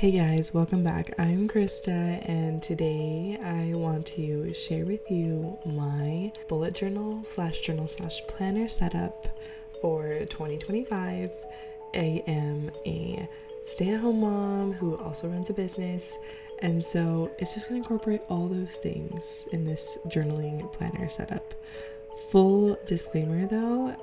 Hey guys, welcome back. I'm Krista, and today I want to share with you my bullet journal slash planner setup for 2025. I am a stay-at-home mom who also runs a business, and so it's just going to incorporate all those things in this journaling planner setup. Full disclaimer though,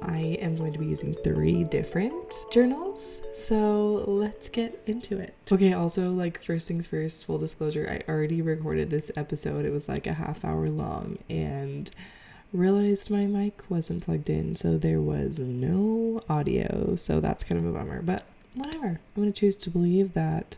I am going to be using 3 different journals, so let's get into it. Okay, also, first things first, full disclosure, I already recorded this episode. It was like a half hour long and realized my mic wasn't plugged in, so there was no audio, so that's kind of a bummer, but whatever. I'm going to choose to believe that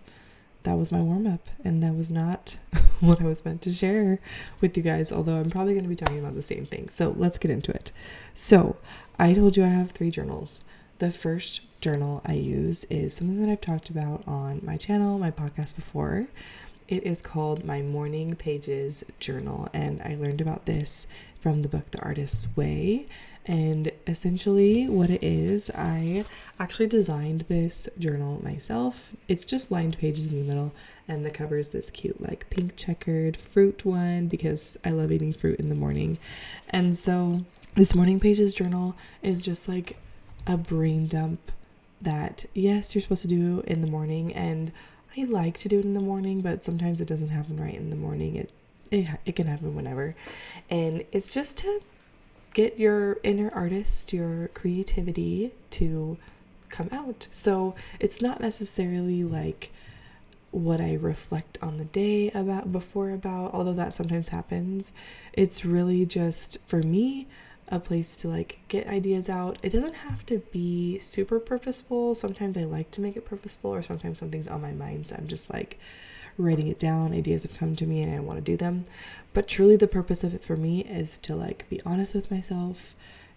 was my warm-up and that was not what I was meant to share with you guys, although I'm probably going to be talking about the same thing. So let's get into it. So I told you I have 3 journals. The first journal I use is something that I've talked about on my channel, my podcast before. It is called my Morning Pages Journal, and I learned about this from the book The Artist's Way. And essentially what it is, I actually designed this journal myself. It's just lined pages in the middle, and the cover is this cute pink checkered fruit one because I love eating fruit in the morning. And so this Morning Pages journal is just a brain dump that, yes, you're supposed to do in the morning, and I like to do it in the morning, but sometimes it doesn't happen right in the morning. It can happen whenever. And it's just to get your inner artist, your creativity to come out. So it's not necessarily what I reflect on the day about, although that sometimes happens. It's really just, for me, a place to get ideas out. It doesn't have to be super purposeful. Sometimes I like to make it purposeful, or sometimes something's on my mind, so I'm just writing it down. Ideas have come to me and I want to do them. But truly the purpose of it for me is to be honest with myself,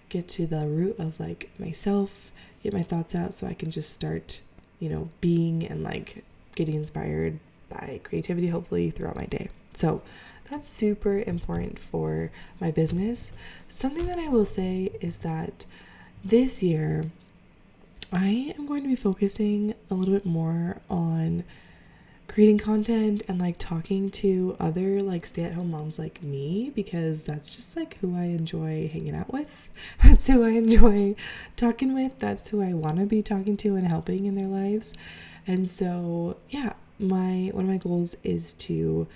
get to the root of myself, get my thoughts out so I can just start, being and getting inspired by creativity, hopefully throughout my day. So that's super important for my business. Something that I will say is that this year I am going to be focusing a little bit more on creating content and talking to other stay-at-home moms like me, because that's just who I enjoy hanging out with. That's who I enjoy talking with. That's who I want to be talking to and helping in their lives. And so one of my goals is to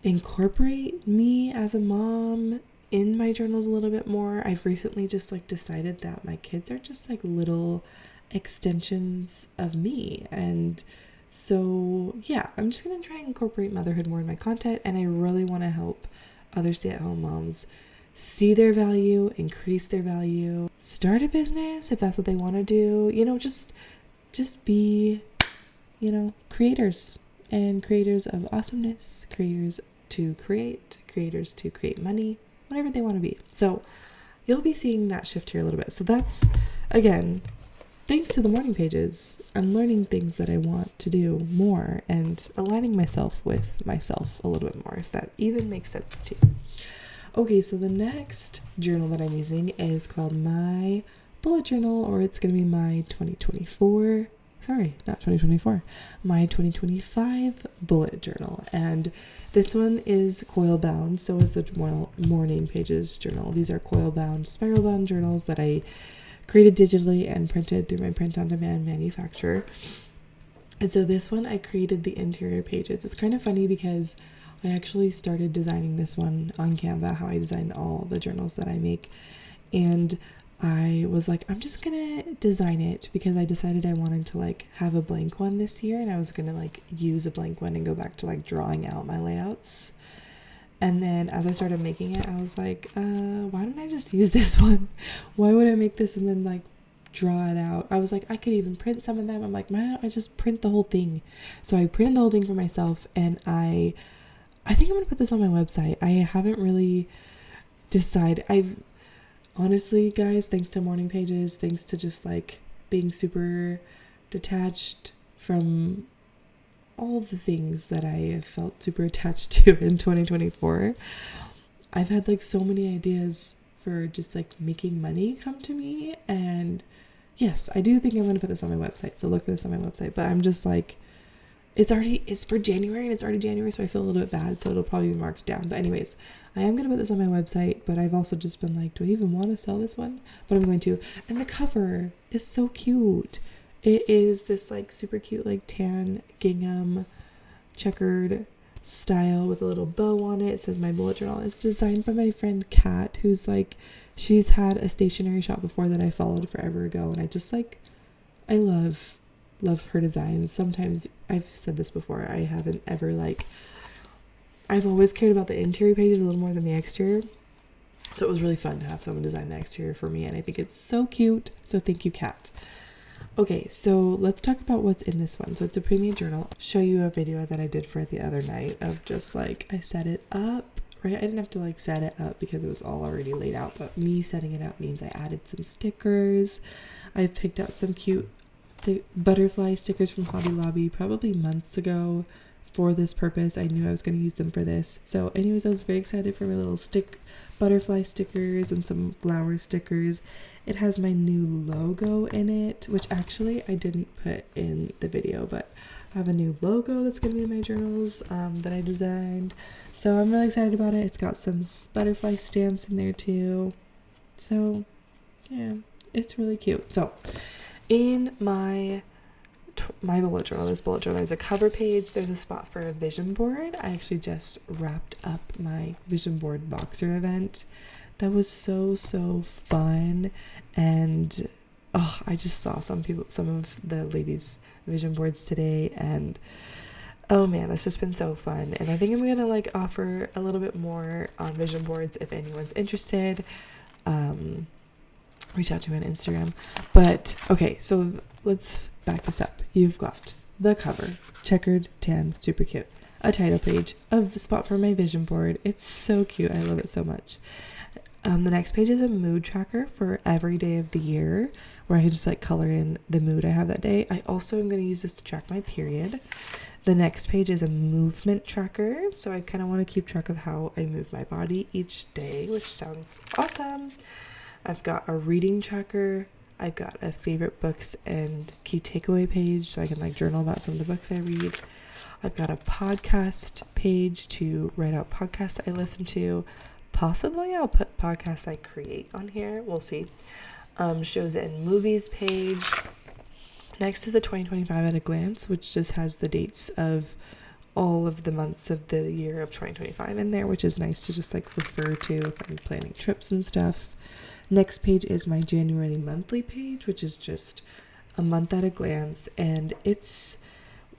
incorporate me as a mom in my journals a little bit more. I've recently just decided that my kids are just little extensions of me, and so I'm just going to try and incorporate motherhood more in my content, and I really want to help other stay-at-home moms see their value, increase their value, start a business if that's what they want to do, just be, creators, and creators of awesomeness, creators to create money, whatever they want to be. So you'll be seeing that shift here a little bit. So that's, again, thanks to the morning pages, I'm learning things that I want to do more and aligning myself with myself a little bit more, if that even makes sense to you. Okay, so the next journal that I'm using is called my bullet journal, or it's going to be my 2025 bullet journal. And this one is coil bound, so is the morning pages journal. These are coil bound, spiral bound journals that I created digitally and printed through my print-on-demand manufacturer. And so this one, I created the interior pages. It's kind of funny because I actually started designing this one on Canva, how I design all the journals that I make. And I was I'm just gonna design it because I decided I wanted to have a blank one this year, and I was gonna use a blank one and go back to drawing out my layouts. And then as I started making it, I was why don't I just use this one? Why would I make this and then draw it out? I was I could even print some of them. I'm why don't I just print the whole thing? So I printed the whole thing for myself, and I think I'm going to put this on my website. I haven't really decided. I've honestly, guys, thanks to morning pages, thanks to just being super detached from all the things that I have felt super attached to in 2024. I've had so many ideas for just making money come to me, and yes, I do think I'm going to put this on my website, so look for this on my website, but I'm just it's for January and it's already January, so I feel a little bit bad, so it'll probably be marked down. But anyways, I am going to put this on my website, but I've also just been like, do I even want to sell this one? But I'm going to. And the cover is so cute. It is this like super cute like tan gingham checkered style with a little bow on it. It says my bullet journal. It's designed by my friend Kat, who's like, she's had a stationery shop before that I followed forever ago, and I just like, I love her designs. Sometimes, I've said this before, I haven't ever like, I've always cared about the interior pages a little more than the exterior, so it was really fun to have someone design the exterior for me, and I think it's so cute. So thank you, Kat. Okay, so let's talk about what's in this one. So it's a premium journal. I'll show you a video that I did for it the other night of just like, I set it up, right? I didn't have to like set it up because it was all already laid out, but me setting it up means I added some stickers. I picked out some cute butterfly stickers from Hobby Lobby probably months ago for this purpose. I knew I was going to use them for this. So anyways, I was very excited for my little butterfly stickers and some flower stickers. It has my new logo in it, which actually I didn't put in the video, but I have a new logo that's going to be in my journals that I designed. So I'm really excited about it. It's got some butterfly stamps in there too. So yeah, it's really cute. So in my bullet journal, this bullet journal, there's a cover page, there's a spot for a vision board. I actually just wrapped up my vision board boxer event. That was so fun, and I just saw some of the ladies' vision boards today, and oh man, it's just been so fun. And I think I'm gonna like offer a little bit more on vision boards if anyone's interested. Reach out to me on Instagram. But okay, so let's back this up. You've got the cover, checkered tan, super cute, a title page, a spot for my vision board. It's so cute. I love it so much. The next page is a mood tracker for every day of the year, where I can just like color in the mood I have that day. I also am going to use this to track my period. The next page is a movement tracker, so I kind of want to keep track of how I move my body each day, which sounds awesome. I've got a reading tracker. I've got a favorite books and key takeaway page, so I can like journal about some of the books I read. I've got a podcast page to write out podcasts I listen to. Possibly I'll put podcasts I create on here. We'll see. Shows and movies page. Next is a 2025 at a glance, which just has the dates of all of the months of the year of 2025 in there, which is nice to just like refer to if I'm planning trips and stuff. Next page is my January monthly page, which is just a month at a glance, and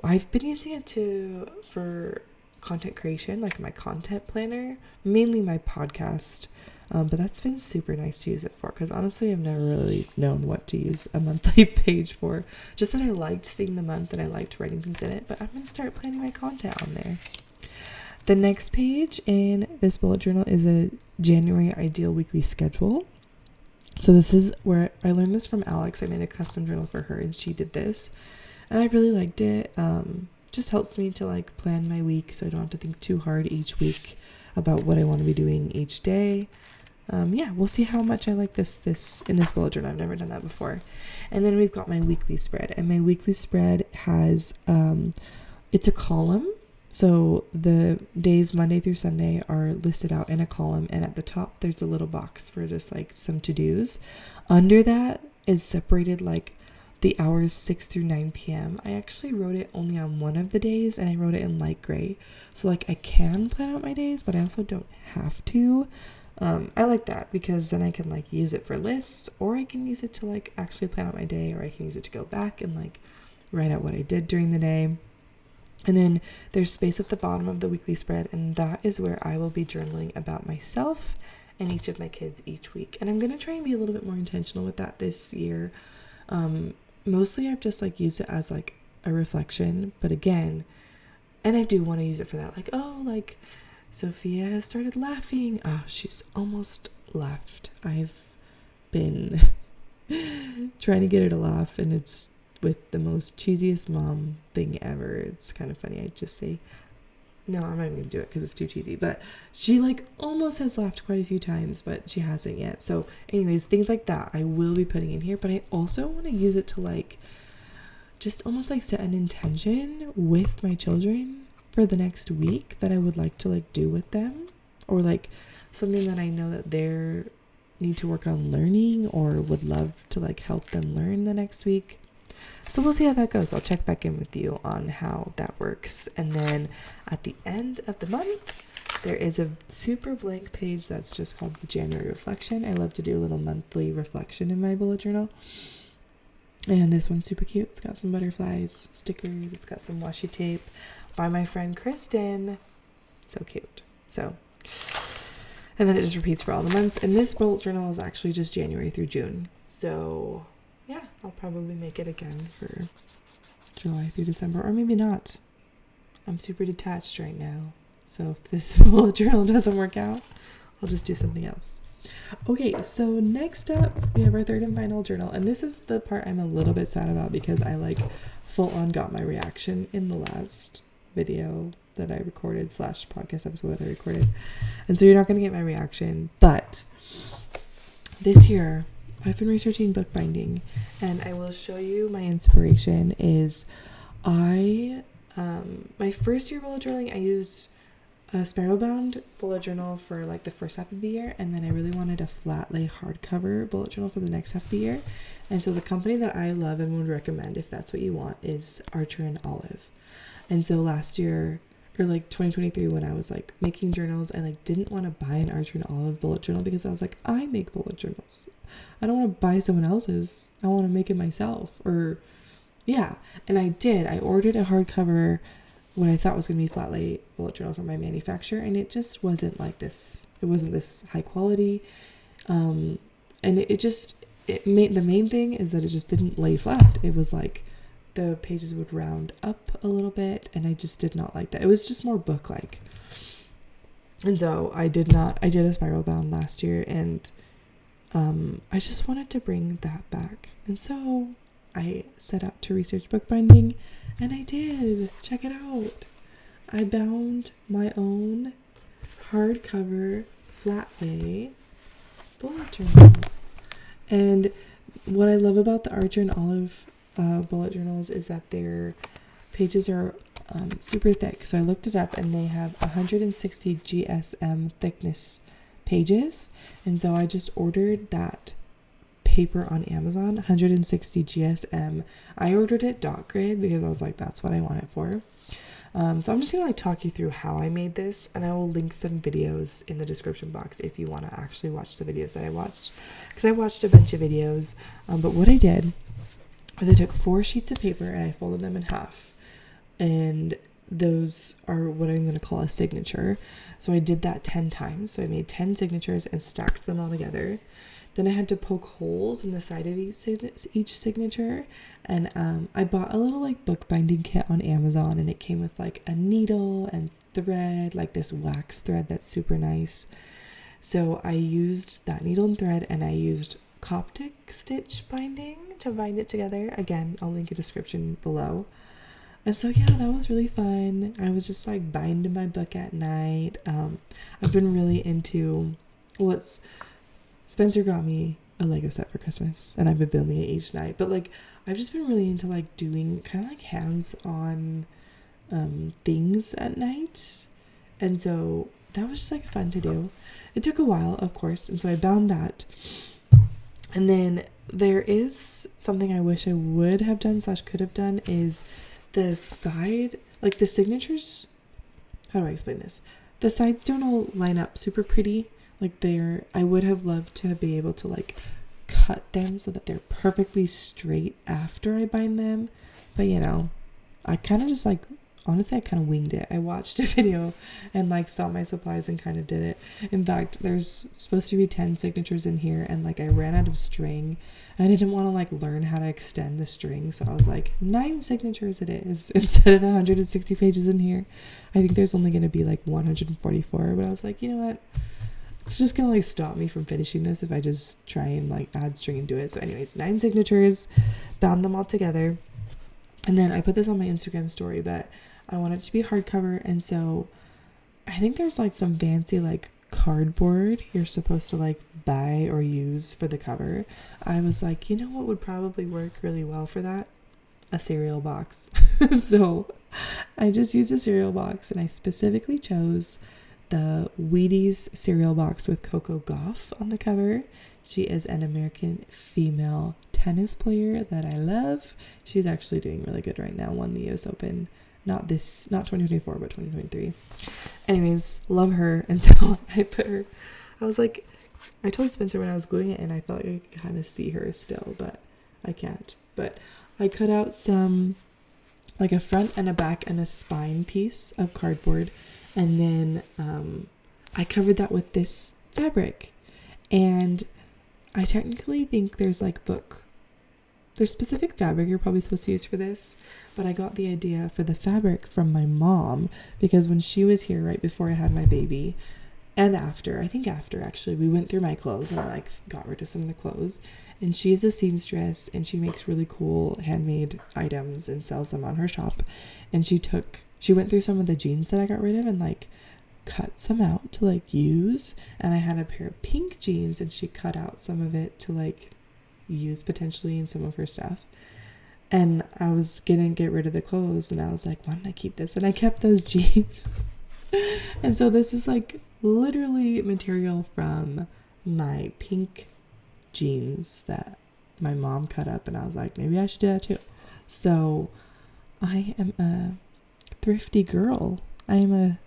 I've been using it for content creation, like my content planner, mainly my podcast, but that's been super nice to use it for, because honestly I've never really known what to use a monthly page for, just that I liked seeing the month and I liked writing things in it, but I'm going to start planning my content on there. The next page in this bullet journal is a January ideal weekly schedule. So this is where I learned this from Alex. I made a custom journal for her and she did this, and I really liked it. Just helps me to like plan my week so I don't have to think too hard each week about what I want to be doing each day. We'll see how much I like this in this bullet journal. I've never done that before. And then we've got my weekly spread, and my weekly spread has it's a column. So the days Monday through Sunday are listed out in a column, and at the top there's a little box for just like some to-dos. Under that is separated like the hours 6 through 9 p.m. I actually wrote it only on one of the days, and I wrote it in light gray. So like I can plan out my days, but I also don't have to. I like that because then I can like use it for lists, or I can use it to like actually plan out my day, or I can use it to go back and like write out what I did during the day. And then there's space at the bottom of the weekly spread, and that is where I will be journaling about myself and each of my kids each week. And I'm going to try and be a little bit more intentional with that this year. Mostly I've just like used it as like a reflection, but again, and I do want to use it for that, like, oh, like Sophia has started laughing. Oh, she's almost left. I've been trying to get her to laugh, and it's with the most cheesiest mom thing ever. It's kind of funny. I just say, no, I'm not even gonna do it because it's too cheesy, but she like almost has laughed quite a few times, but she hasn't yet. So anyways, things like that I will be putting in here, but I also want to use it to like just almost like set an intention with my children for the next week that I would like to like do with them, or like something that I know that they're need to work on learning or would love to like help them learn the next week. So we'll see how that goes. I'll check back in with you on how that works. And then at the end of the month, there is a super blank page that's just called the January reflection. I love to do a little monthly reflection in my bullet journal. And this one's super cute. It's got some butterflies, stickers. It's got some washi tape by my friend Kristen. So cute. So, and then it just repeats for all the months. And this bullet journal is actually just January through June. So yeah, I'll probably make it again for July through December, or maybe not. I'm super detached right now. So if this bullet journal doesn't work out, I'll just do something else. Okay, so next up, we have our third and final journal. And this is the part I'm a little bit sad about because I like full on got my reaction in the last video that I recorded / podcast episode that I recorded. And so you're not going to get my reaction. But this year, I've been researching bookbinding, and I will show you my inspiration is my first year bullet journaling, I used a spiral bound bullet journal for like the first half of the year, and then I really wanted a flat lay hardcover bullet journal for the next half of the year. And so the company that I love and would recommend if that's what you want is Archer and Olive. And so last year, or like 2023, when I was like making journals, I like didn't want to buy an Archer and Olive bullet journal because I was like, I make bullet journals. I don't want to buy someone else's. I want to make it myself. Or yeah. And I did. I ordered a hardcover what I thought was going to be flat lay bullet journal from my manufacturer, and it just wasn't like this. It wasn't this high quality. And it made, the main thing is that it just didn't lay flat. It was like the pages would round up a little bit, and I just did not like that. It was just more book-like. And so I did a spiral bound last year, and I just wanted to bring that back. And so I set out to research bookbinding, and I did. Check it out. I bound my own hardcover flat lay bullet journal. And what I love about the Archer and Olive bullet journals is that their pages are super thick. So I looked it up, and they have 160 GSM thickness pages. And so I just ordered that paper on Amazon, 160 GSM. I ordered it dot grid because I was like, that's what I want it for. So I'm just gonna like talk you through how I made this, and I will link some videos in the description box if you want to actually watch the videos that I watched, because I watched a bunch of videos. But what I did was I took 4 sheets of paper and I folded them in half, and those are what I'm going to call a signature. So I did that 10 times. So I made 10 signatures and stacked them all together. Then I had to poke holes in the side of each signature. And I bought a little like bookbinding kit on Amazon, and it came with like a needle and thread, like this wax thread that's super nice. So I used that needle and thread, and I used Coptic stitch binding to bind it together. Again, I'll link a description below. And so yeah, that was really fun. I was just like binding my book at night. I've been really into, Spencer got me a Lego set for Christmas, and I've been building it each night. But like, I've just been really into like doing kind of like hands-on things at night. And so that was just like fun to do. It took a while, of course. And so I bound that. And then there is something I wish I would have done / could have done is the side, like the signatures. How do I explain this? The sides don't all line up super pretty. Like I would have loved to be able to like cut them so that they're perfectly straight after I bind them. But you know, I kind of just like, honestly, I kind of winged it. I watched a video and like saw my supplies and kind of did it. In fact, there's supposed to be 10 signatures in here, and like I ran out of string. I didn't want to like learn how to extend the string, so I was like, 9 signatures it is instead of 160 pages in here. I think there's only going to be like 144, but I was like, you know what? It's just going to like stop me from finishing this if I just try and like add string into it. So anyways, 9 signatures, bound them all together. And then I put this on my Instagram story, but I want it to be hardcover. And so I think there's like some fancy like cardboard you're supposed to like buy or use for the cover. I was like, you know what would probably work really well for that? a cereal box. So I just used a cereal box, and I specifically chose the Wheaties cereal box with Coco Gauff on the cover. She is an American female tennis player that I love. She's actually doing really good right now. Won the US Open. Not 2024, but 2023. Anyways, love her. And so I was like, I told Spencer when I was gluing it, and I thought I could kind of see her still, but I can't. But I cut out some, like a front and a back and a spine piece of cardboard, and then I covered that with this fabric. And I technically think there's specific fabric you're probably supposed to use for this, but I got the idea for the fabric from my mom, because when she was here right before I had my baby, and after actually, we went through my clothes, and I got rid of some of the clothes. And she's a seamstress, and she makes really cool handmade items and sells them on her shop. And she went through some of the jeans that I got rid of and cut some out to use. And I had a pair of pink jeans, and she cut out some of it to use potentially in some of her stuff. And I was gonna get rid of the clothes, and I was like, why don't I keep this? And I kept those jeans. And so this is literally material from my pink jeans that my mom cut up, and I was like, maybe I should do that too. So I am a thrifty girl. I am a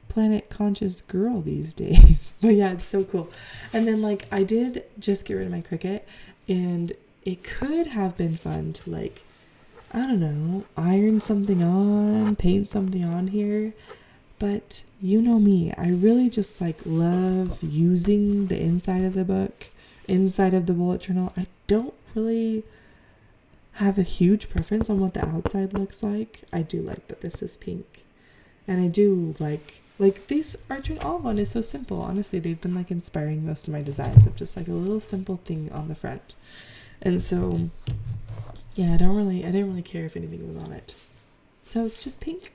planet conscious girl these days. But yeah, it's so cool. And then I did just get rid of my Cricut, and it could have been fun to I don't know, iron something on, paint something on here. But you know me, I really just love using the inside of the book, inside of the bullet journal. I don't really have a huge preference on what the outside looks like. I do like that this is pink. And I do like these art journal, all one is so simple. Honestly, they've been inspiring most of my designs of just a little simple thing on the front. And so, yeah, I didn't really care if anything was on it. So it's just pink.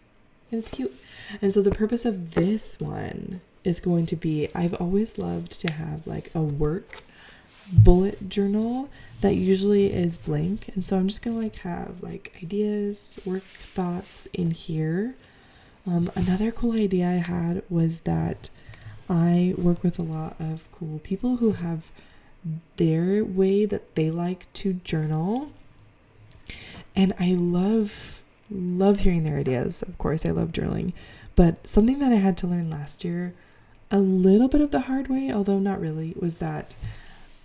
And it's cute. And so the purpose of this one is going to be, I've always loved to have a work bullet journal that usually is blank. And so I'm just going to have ideas, work thoughts in here. Another cool idea I had was that I work with a lot of cool people who have their way that they like to journal. And I love hearing their ideas. Of course, I love journaling, but something that I had to learn last year, a little bit of the hard way, although not really, was that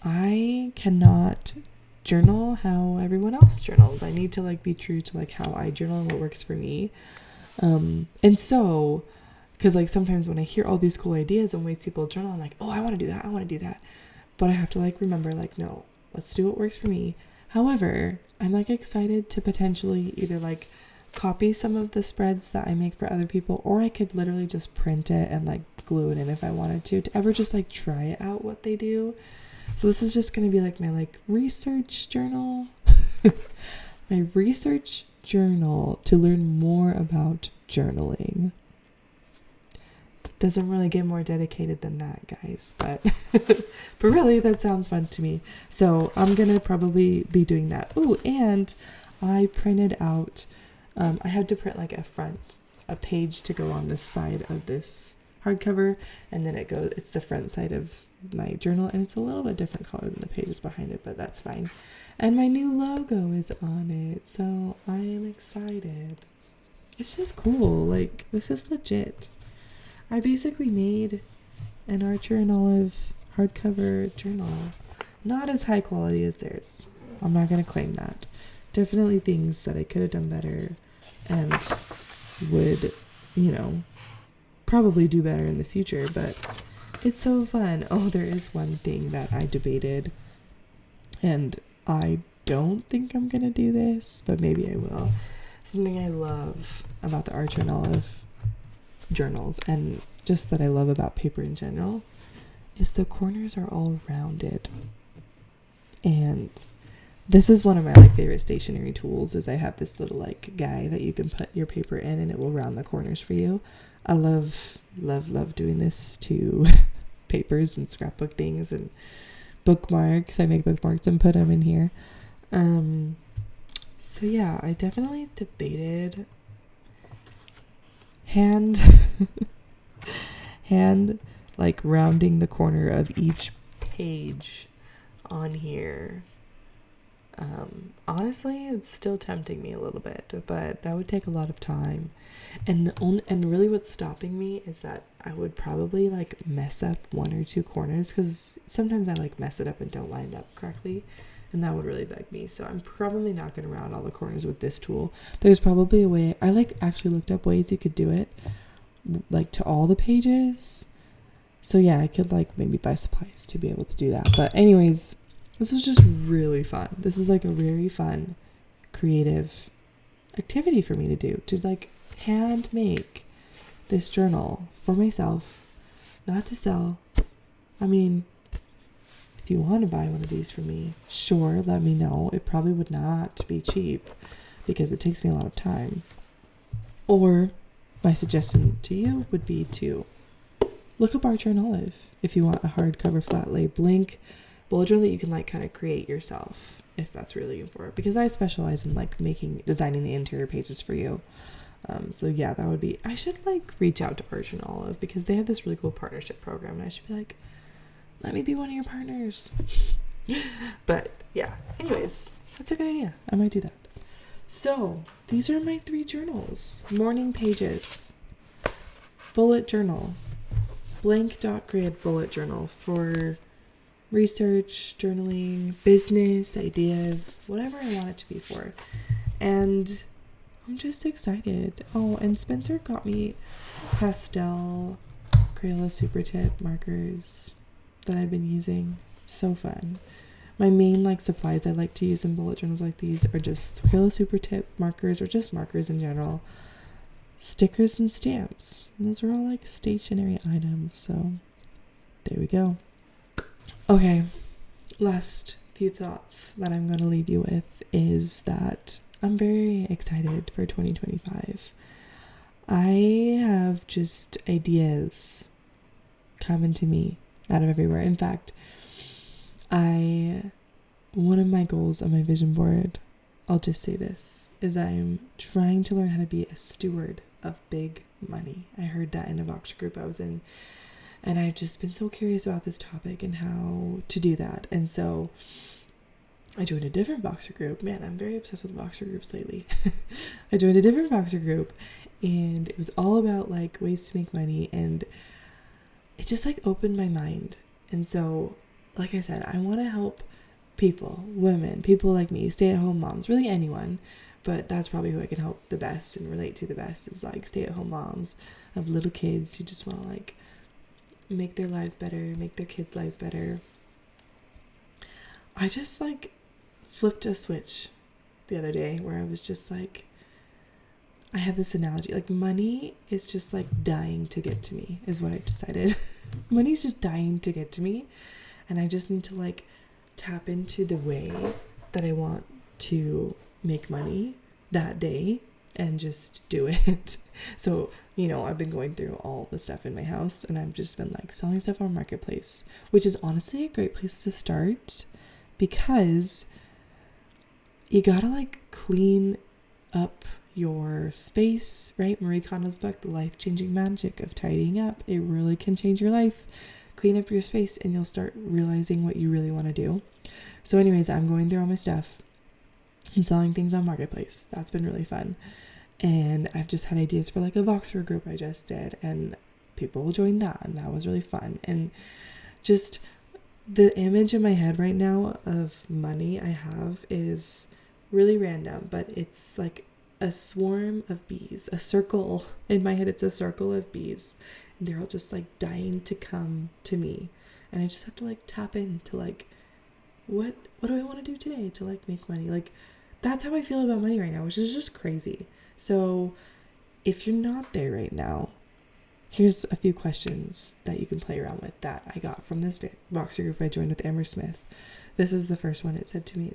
I cannot journal how everyone else journals. I need to be true to how I journal and what works for me. And so, because sometimes when I hear all these cool ideas and ways people journal, I'm like, oh, I want to do that. But I have to remember no, let's do what works for me. However, I'm excited to potentially either copy some of the spreads that I make for other people, or I could literally just print it and glue it in if I wanted to ever just try it out what they do. So this is just going to be my research journal. My research journal to learn more about journaling. Doesn't really get more dedicated than that, guys, but but really that sounds fun to me. So I'm gonna probably be doing that. Oh, and I printed out I had to print a page to go on this side of this hardcover, and then it's the front side of my journal, and it's a little bit different color than the pages behind it, but that's fine. And my new logo is on it, so I am excited. It's just cool. This is legit. I basically made an Archer and Olive hardcover journal. Not as high quality as theirs. I'm not going to claim that. Definitely things that I could have done better and would, probably do better in the future, but it's so fun. Oh, there is one thing that I debated, and I don't think I'm going to do this, but maybe I will. Something I love about the Archer and Olive journals, and just that I love about paper in general, is the corners are all rounded. And this is one of my favorite stationery tools, is I have this little guy that you can put your paper in and it will round the corners for you. I love doing this to papers and scrapbook things and bookmarks. I make bookmarks and put them in here. So yeah, I definitely debated hand hand like rounding the corner of each page on here. Honestly, it's still tempting me a little bit, but that would take a lot of time. And really what's stopping me is that I would probably like mess up one or two corners, because sometimes I like mess it up and don't line it up correctly, and that would really bug me. So I'm probably not going to round all the corners with this tool. There's probably a way. I like actually looked up ways you could do it like to all the pages. So yeah, I could like maybe buy supplies to be able to do that. But anyways, this was just really fun. This was like a very fun, creative activity for me to do, to like hand make this journal for myself, not to sell. I mean, if you want to buy one of these for me, sure, let me know. It probably would not be cheap because it takes me a lot of time. Or my suggestion to you would be to look up Archer and Olive if you want a hardcover flat lay blank bullet journal that you can like kind of create yourself, if that's really looking for it, because I specialize in like designing the interior pages for you. So yeah, that would be, I should like reach out to Archer and Olive because they have this really cool partnership program, and I should be like, let me be one of your partners. But yeah, anyways, that's a good idea. I might do that. So these are my 3 journals: morning pages, bullet journal, blank dot grid bullet journal for research, journaling, business, ideas, whatever I want it to be for. And I'm just excited. Oh, and Spencer got me pastel Crayola Super Tip markers that I've been using. So fun. My main like supplies I like to use in bullet journals like these are just Crayola Super Tip markers, or just markers in general, stickers, and stamps. And those are all like stationery items. So there we go. Okay, last few thoughts that I'm going to leave you with is that I'm very excited for 2025. I have just ideas coming to me out of everywhere. In fact, one of my goals on my vision board, I'll just say this, is I'm trying to learn how to be a steward of big money. I heard that in a Voxer group I was in, and I've just been so curious about this topic and how to do that. And so I joined a different Voxer group. Man, I'm very obsessed with Voxer groups lately. I joined a different Voxer group, and it was all about like ways to make money, and it just like opened my mind. And so, like I said, I want to help people, women, people like me, stay-at-home moms, really anyone, but that's probably who I can help the best and relate to the best, is like stay-at-home moms of little kids who just want to like make their lives better, make their kids' lives better. I just like flipped a switch the other day where I was just like, I have this analogy, like money is just like dying to get to me, is what I decided. Money's just dying to get to me, and I just need to like tap into the way that I want to make money that day and just do it. So, I've been going through all the stuff in my house, and I've just been like selling stuff on Marketplace, which is honestly a great place to start because you gotta like clean up your space, right? Marie Kondo's book, The Life-Changing Magic of Tidying Up. It really can change your life. Clean up your space and you'll start realizing what you really want to do. So anyways, I'm going through all my stuff and selling things on Marketplace. That's been really fun. And I've just had ideas for like a Voxer group I just did, and people will join that, and that was really fun. And just the image in my head right now of money I have is really random, but it's like a swarm of bees, a circle. In my head, it's a circle of bees, and they're all just like dying to come to me. And I just have to like tap into like, what do I want to do today to like make money? Like, that's how I feel about money right now, which is just crazy. So if you're not there right now, here's a few questions that you can play around with that I got from this Voxer group I joined with Amber Smith. This is the first one. It said to me,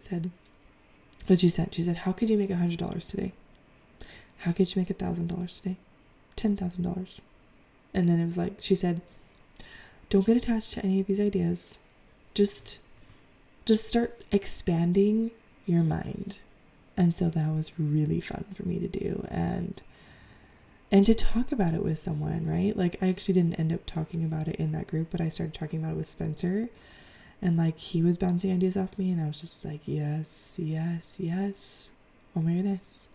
what she said, how could you make $100 today? How could you make $1,000 today? $10,000. And then it was like, she said, don't get attached to any of these ideas. Just start expanding your mind. And so that was really fun for me to do, and to talk about it with someone, right? Like, I actually didn't end up talking about it in that group, but I started talking about it with Spencer, and like, he was bouncing ideas off me, and I was just like, yes, yes, yes. Oh my goodness.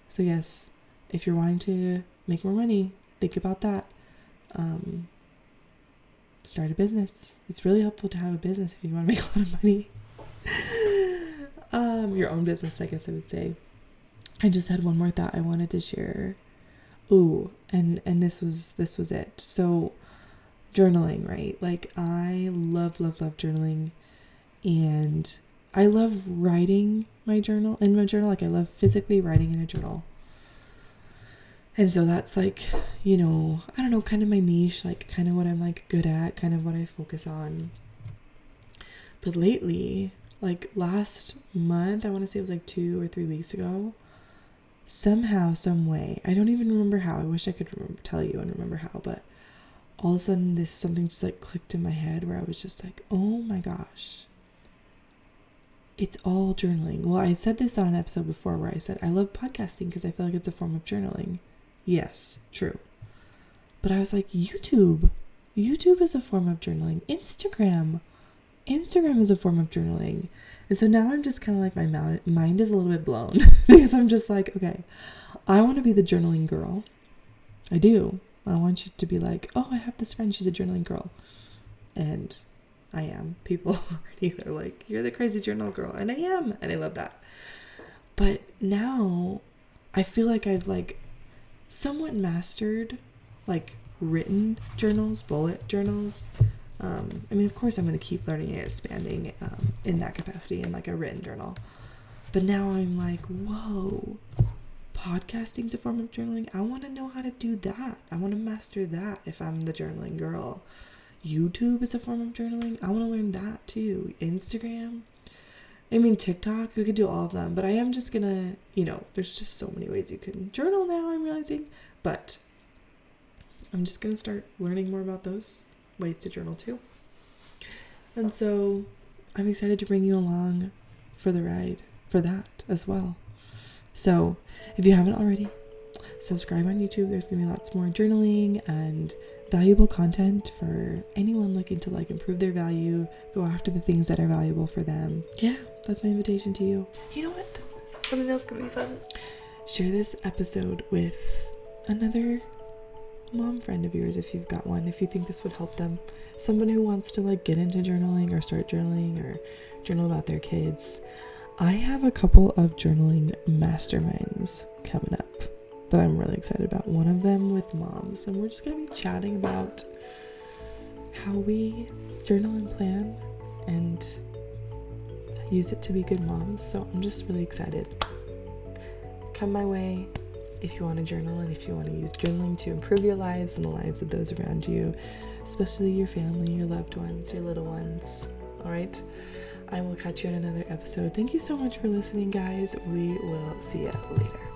So yes, if you're wanting to make more money, think about that. Start a business. It's really helpful to have a business if you want to make a lot of money. Your own business, I guess I would say. I just had one more thought I wanted to share. Ooh, and this was it. So journaling, right? Like, I love journaling, and I love writing in my journal. Like, I love physically writing in a journal. And so that's like, I don't know, kind of my niche, like kind of what I'm like good at, kind of what I focus on. But lately, like last month, I want to say it was like 2 or 3 weeks ago, somehow, some way, I don't even remember how. I wish I could tell you and remember how, but all of a sudden something just like clicked in my head where I was just like, oh my gosh, it's all journaling. Well, I said this on an episode before where I said I love podcasting because I feel like it's a form of journaling. Yes, true. But I was like, YouTube is a form of journaling. Instagram is a form of journaling. And so now I'm just kind of like, my mind is a little bit blown because I'm just like, okay, I want to be the journaling girl. I do. I want you to be like, oh, I have this friend, she's a journaling girl. And I am. People already are like, you're the crazy journal girl. And I am. And I love that. But now I feel like I've like somewhat mastered like written journals, bullet journals. I mean, of course I'm going to keep learning and expanding in that capacity in like a written journal. But now I'm like, whoa, podcasting's a form of journaling. I want to know how to do that. I want to master that if I'm the journaling girl. YouTube is a form of journaling. I want to learn that too. Instagram. I mean, TikTok, we could do all of them, but I am just gonna, there's just so many ways you can journal now, I'm realizing, but I'm just gonna start learning more about those ways to journal too. And so I'm excited to bring you along for the ride for that as well. So if you haven't already, subscribe on YouTube. There's gonna be lots more journaling and valuable content for anyone looking to like improve their value, go after the things that are valuable for them. Yeah, that's my invitation to you. You know what? Something else could be fun. Share this episode with another mom friend of yours if you've got one, if you think this would help them. Someone who wants to like get into journaling or start journaling or journal about their kids. I have a couple of journaling masterminds coming up that I'm really excited about. One of them with moms, and we're just going to be chatting about how we journal and plan and use it to be good moms. So I'm just really excited. Come my way if you want to journal and if you want to use journaling to improve your lives and the lives of those around you, especially your family, your loved ones, your little ones. All right. I will catch you in another episode. Thank you so much for listening, guys. We will see you later.